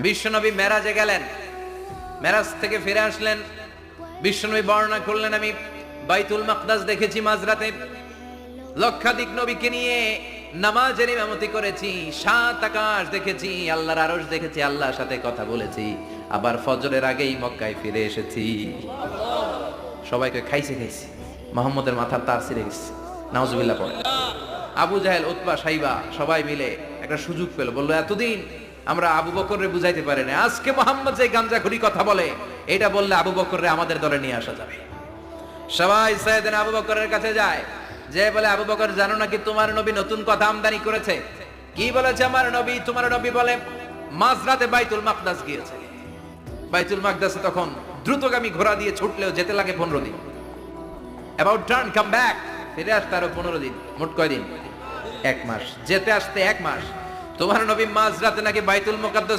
বিশ্বনবী মেরাজে গেলেন, মেরাজ থেকে ফিরে আসলেন। বিশ্বনবী বর্ণনা করলেন, আমি বাইতুল মাকদাস দেখেছি মাঝরাতে, লক্ষাধিক নবীকে নিয়ে নামাজের ইমামতি করেছি, 7 আকাশ দেখেছি, আল্লাহর আরশ দেখেছি, আল্লাহর সাথে কথা বলেছি, আবার ফজরের আগেই মক্কায় ফিরে এসেছি। সবাইকে খাইছে মোহাম্মদের মাথার তার ছিঁড়ে গেছে, নাউজুবিল্লাহ পড়ে। আবু জাহেল, উতবা, সাইবা সবাই মিলে একটা সুযোগ পেল, বললো এতদিন আমরা আবু বকররে বুঝাইতে পারি না, আজকে মোহাম্মদ যে গাঞ্জাখুরি কথা বলে এটা বললে আবু বকররে আমাদের দলে নিয়ে আসা যাবে। সবাই সাইয়েদনা আবু বকরের কাছে যায়, যে বলে, আবু বকর জানো নাকি তোমার নবী নতুন কথা আমদানি করেছে? কি বলেছে আমার নবী? তোমার নবী বলে মাঝরাতে বাইতুল মাকদাস গিয়েছে। বাইতুল মাকদাসে তখন দ্রুতগামী ঘোড়া দিয়ে ছুটলেও যেতে লাগে 15 দিন। অ্যাবাউট টার্ন কাম ব্যাক, ফিরে আসতে আরো 15 দিন, মোট কয় দিন? 1 মাস, যেতে আসতে 1 মাস। তোমার নবী মাঝরাতে নাকি বাইতুল মুকাদ্দাস